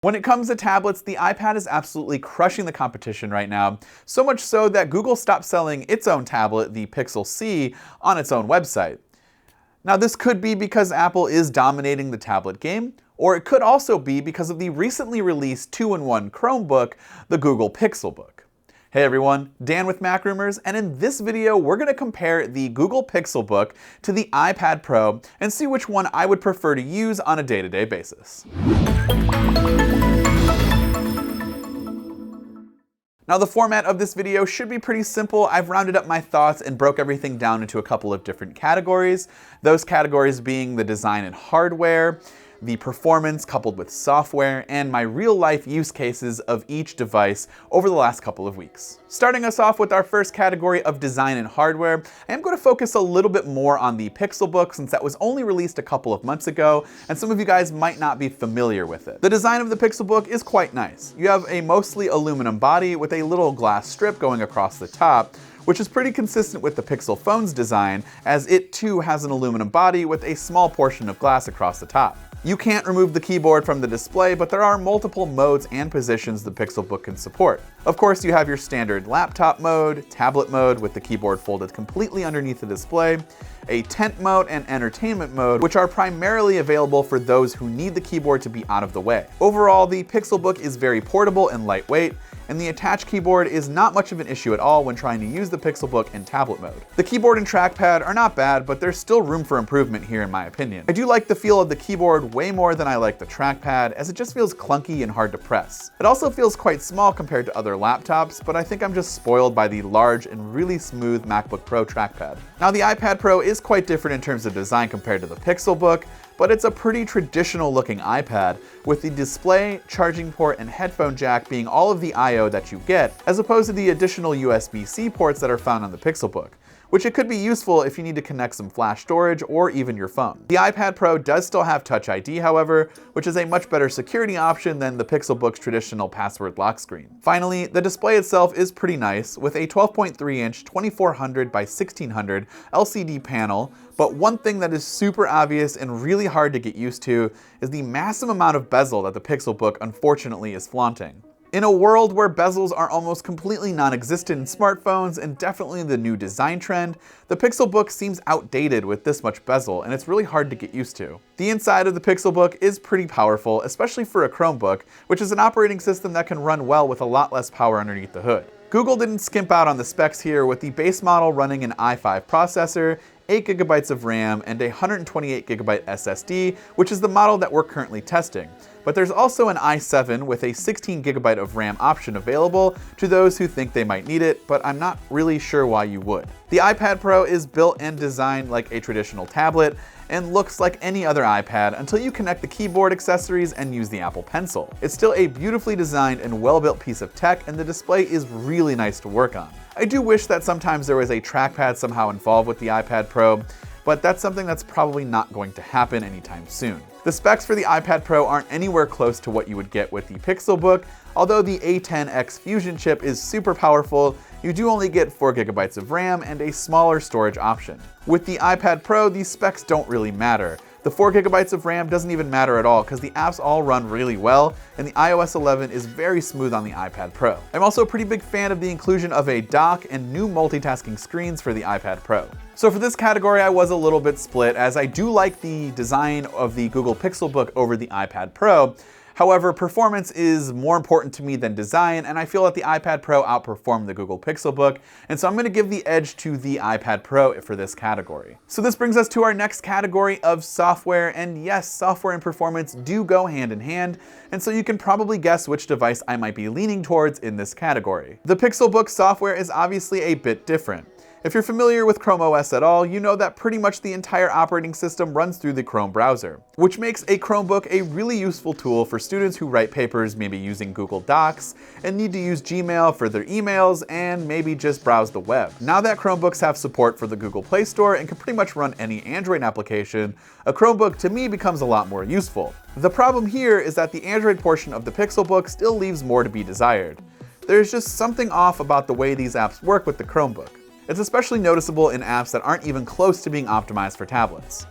When it comes to tablets, the iPad is absolutely crushing the competition right now, so much so that Google stopped selling its own tablet, the Pixel C, on its own website. Now this could be because Apple is dominating the tablet game, or it could also be because of the recently released 2-in-1 Chromebook, the Google Pixelbook. Hey everyone, Dan with MacRumors, and in this video we're going to compare the Google Pixelbook to the iPad Pro and see which one I would prefer to use on a day-to-day basis. Now the format of this video should be pretty simple. I've rounded up my thoughts and broke everything down into a couple of different categories. Those categories being the design and hardware, the performance coupled with software, and my real-life use cases of each device over the last couple of weeks. Starting us off with our first category of design and hardware, I am going to focus a little bit more on the Pixelbook since that was only released a couple of months ago, and some of you guys might not be familiar with it. The design of the Pixelbook is quite nice. You have a mostly aluminum body with a little glass strip going across the top, which is pretty consistent with the Pixel phone's design, as it too has an aluminum body with a small portion of glass across the top. You can't remove the keyboard from the display, but there are multiple modes and positions the Pixelbook can support. Of course, you have your standard laptop mode, tablet mode with the keyboard folded completely underneath the display, a tent mode and entertainment mode, which are primarily available for those who need the keyboard to be out of the way. Overall, the Pixelbook is very portable and lightweight, and the attached keyboard is not much of an issue at all when trying to use the Pixelbook in tablet mode. The keyboard and trackpad are not bad, but there's still room for improvement here in my opinion. I do like the feel of the keyboard way more than I like the trackpad, as it just feels clunky and hard to press. It also feels quite small compared to other laptops, but I think I'm just spoiled by the large and really smooth MacBook Pro trackpad. Now the iPad Pro is quite different in terms of design compared to the Pixelbook, but it's a pretty traditional looking iPad, with the display, charging port, and headphone jack being all of the I/O that you get, as opposed to the additional USB-C ports that are found on the Pixelbook, which it could be useful if you need to connect some flash storage or even your phone. The iPad Pro does still have Touch ID, however, which is a much better security option than the Pixelbook's traditional password lock screen. Finally, the display itself is pretty nice, with a 12.3-inch 2400 by 1600 LCD panel, but one thing that is super obvious and really hard to get used to is the massive amount of bezel that the Pixelbook unfortunately is flaunting. In a world where bezels are almost completely non-existent in smartphones and definitely the new design trend, the Pixelbook seems outdated with this much bezel, and it's really hard to get used to. The inside of the Pixelbook is pretty powerful, especially for a Chromebook, which is an operating system that can run well with a lot less power underneath the hood. Google didn't skimp out on the specs here, with the base model running an i5 processor, 8GB of RAM, and a 128GB SSD, which is the model that we're currently testing. But there's also an i7 with a 16GB of RAM option available to those who think they might need it, but I'm not really sure why you would. The iPad Pro is built and designed like a traditional tablet, and looks like any other iPad until you connect the keyboard accessories and use the Apple Pencil. It's still a beautifully designed and well-built piece of tech, and the display is really nice to work on. I do wish that sometimes there was a trackpad somehow involved with the iPad Pro, but that's something that's probably not going to happen anytime soon. The specs for the iPad Pro aren't anywhere close to what you would get with the Pixelbook. Although the A10X Fusion chip is super powerful, you do only get 4GB of RAM and a smaller storage option. With the iPad Pro, these specs don't really matter. The 4GB of RAM doesn't even matter at all because the apps all run really well, and the iOS 11 is very smooth on the iPad Pro. I'm also a pretty big fan of the inclusion of a dock and new multitasking screens for the iPad Pro. So for this category, I was a little bit split, as I do like the design of the Google Pixelbook over the iPad Pro. However, performance is more important to me than design, and I feel that the iPad Pro outperformed the Google Pixelbook, and so I'm going to give the edge to the iPad Pro for this category. So this brings us to our next category of software, and yes, software and performance do go hand in hand, and so you can probably guess which device I might be leaning towards in this category. The Pixelbook software is obviously a bit different. If you're familiar with Chrome OS at all, you know that pretty much the entire operating system runs through the Chrome browser, which makes a Chromebook a really useful tool for students who write papers maybe using Google Docs and need to use Gmail for their emails and maybe just browse the web. Now that Chromebooks have support for the Google Play Store and can pretty much run any Android application, a Chromebook to me becomes a lot more useful. The problem here is that the Android portion of the Pixelbook still leaves more to be desired. There's just something off about the way these apps work with the Chromebook. It's especially noticeable in apps that aren't even close to being optimized for tablets.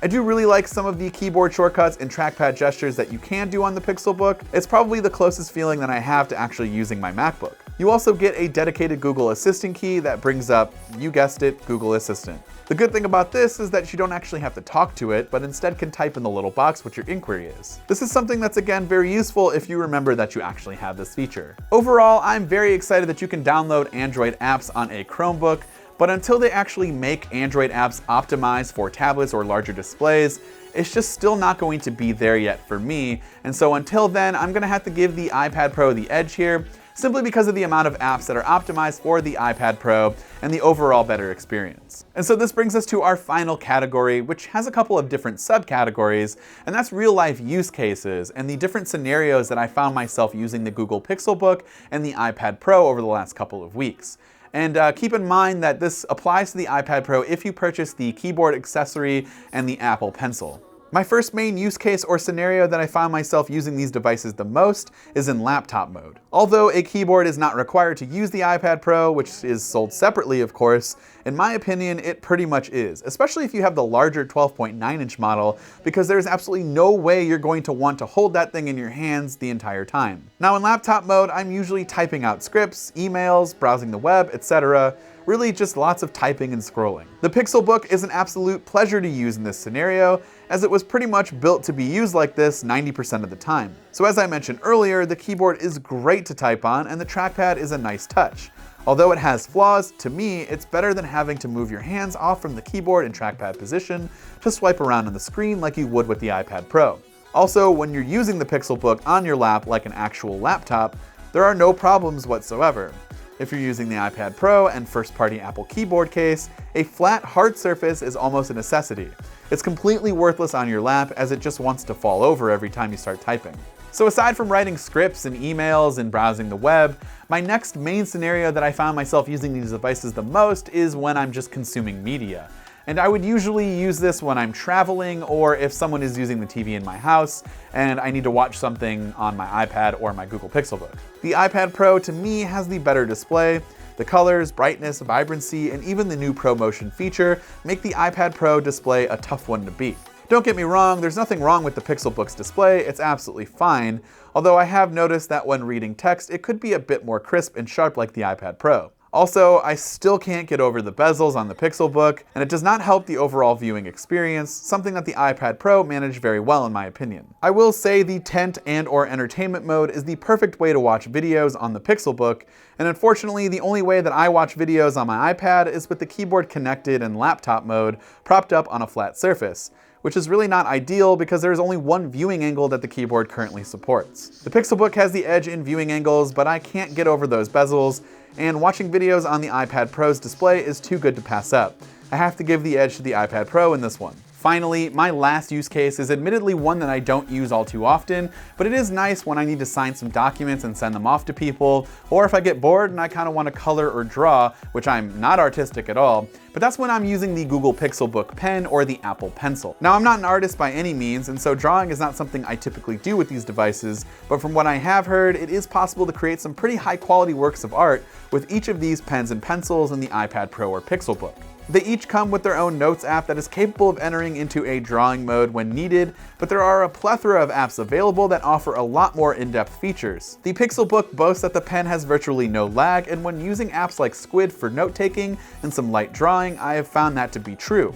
I do really like some of the keyboard shortcuts and trackpad gestures that you can do on the Pixelbook. It's probably the closest feeling that I have to actually using my MacBook. You also get a dedicated Google Assistant key that brings up, you guessed it, Google Assistant. The good thing about this is that you don't actually have to talk to it, but instead can type in the little box what your inquiry is. This is something that's again very useful if you remember that you actually have this feature. Overall, I'm very excited that you can download Android apps on a Chromebook, but until they actually make Android apps optimized for tablets or larger displays, it's just still not going to be there yet for me. And so until then, I'm gonna have to give the iPad Pro the edge here, simply because of the amount of apps that are optimized for the iPad Pro and the overall better experience. And so this brings us to our final category, which has a couple of different subcategories, and that's real life use cases and the different scenarios that I found myself using the Google Pixelbook and the iPad Pro over the last couple of weeks. And keep in mind that this applies to the iPad Pro if you purchase the keyboard accessory and the Apple Pencil. My first main use case or scenario that I found myself using these devices the most is in laptop mode. Although a keyboard is not required to use the iPad Pro, which is sold separately of course, in my opinion it pretty much is, especially if you have the larger 12.9-inch model, because there's absolutely no way you're going to want to hold that thing in your hands the entire time. Now in laptop mode, I'm usually typing out scripts, emails, browsing the web, etc. Really just lots of typing and scrolling. The Pixelbook is an absolute pleasure to use in this scenario, as it was pretty much built to be used like this 90% of the time. So as I mentioned earlier, the keyboard is great to type on and the trackpad is a nice touch. Although it has flaws, to me, it's better than having to move your hands off from the keyboard and trackpad position to swipe around on the screen like you would with the iPad Pro. Also, when you're using the Pixelbook on your lap like an actual laptop, there are no problems whatsoever. If you're using the iPad Pro and first-party Apple keyboard case, a flat, hard surface is almost a necessity. It's completely worthless on your lap as it just wants to fall over every time you start typing. So aside from writing scripts and emails and browsing the web, my next main scenario that I found myself using these devices the most is when I'm just consuming media. And I would usually use this when I'm traveling or if someone is using the TV in my house and I need to watch something on my iPad or my Google Pixelbook. The iPad Pro to me has the better display. The colors, brightness, vibrancy, and even the new ProMotion feature make the iPad Pro display a tough one to beat. Don't get me wrong, there's nothing wrong with the Pixelbook's display, it's absolutely fine, although I have noticed that when reading text it could be a bit more crisp and sharp like the iPad Pro. Also, I still can't get over the bezels on the Pixelbook, and it does not help the overall viewing experience, something that the iPad Pro managed very well in my opinion. I will say the tent and/or entertainment mode is the perfect way to watch videos on the Pixelbook, and unfortunately the only way that I watch videos on my iPad is with the keyboard connected in laptop mode, propped up on a flat surface, which is really not ideal because there is only one viewing angle that the keyboard currently supports. The Pixelbook has the edge in viewing angles, but I can't get over those bezels, and watching videos on the iPad Pro's display is too good to pass up. I have to give the edge to the iPad Pro in this one. Finally, my last use case is admittedly one that I don't use all too often, but it is nice when I need to sign some documents and send them off to people, or if I get bored and I kind of want to color or draw, which I'm not artistic at all, but that's when I'm using the Google Pixelbook pen or the Apple Pencil. Now, I'm not an artist by any means, and so drawing is not something I typically do with these devices, but from what I have heard, it is possible to create some pretty high quality works of art with each of these pens and pencils in the iPad Pro or Pixelbook. They each come with their own Notes app that is capable of entering into a drawing mode when needed, but there are a plethora of apps available that offer a lot more in-depth features. The Pixelbook boasts that the pen has virtually no lag, and when using apps like Squid for note-taking and some light drawing, I have found that to be true.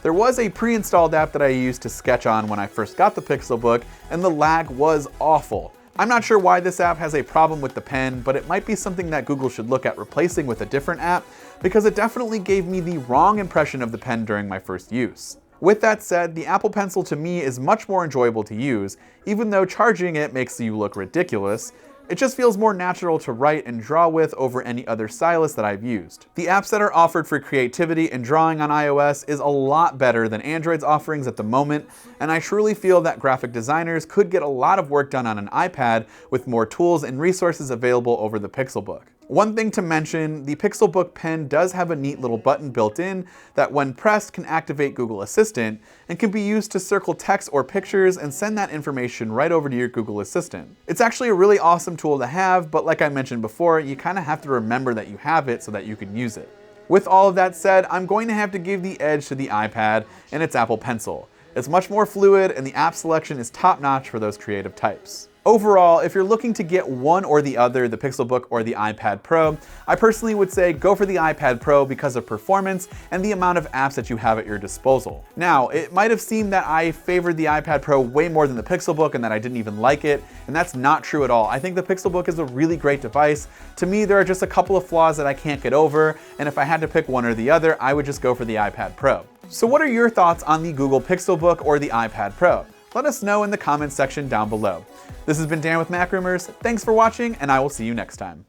There was a pre-installed app that I used to sketch on when I first got the Pixelbook, and the lag was awful. I'm not sure why this app has a problem with the pen, but it might be something that Google should look at replacing with a different app, because it definitely gave me the wrong impression of the pen during my first use. With that said, the Apple Pencil to me is much more enjoyable to use, even though charging it makes you look ridiculous. It just feels more natural to write and draw with over any other stylus that I've used. The apps that are offered for creativity and drawing on iOS is a lot better than Android's offerings at the moment, and I truly feel that graphic designers could get a lot of work done on an iPad with more tools and resources available over the Pixelbook. One thing to mention, the Pixelbook pen does have a neat little button built in that when pressed can activate Google Assistant and can be used to circle text or pictures and send that information right over to your Google Assistant. It's actually a really awesome tool to have, but like I mentioned before, you kind of have to remember that you have it so that you can use it. With all of that said, I'm going to have to give the edge to the iPad and its Apple Pencil. It's much more fluid, and the app selection is top-notch for those creative types. Overall, if you're looking to get one or the other, the Pixelbook or the iPad Pro, I personally would say go for the iPad Pro because of performance and the amount of apps that you have at your disposal. Now, it might have seemed that I favored the iPad Pro way more than the Pixelbook and that I didn't even like it, and that's not true at all. I think the Pixelbook is a really great device. To me, there are just a couple of flaws that I can't get over, and if I had to pick one or the other, I would just go for the iPad Pro. So what are your thoughts on the Google Pixelbook or the iPad Pro? Let us know in the comments section down below. This has been Dan with MacRumors. Thanks for watching, and I will see you next time.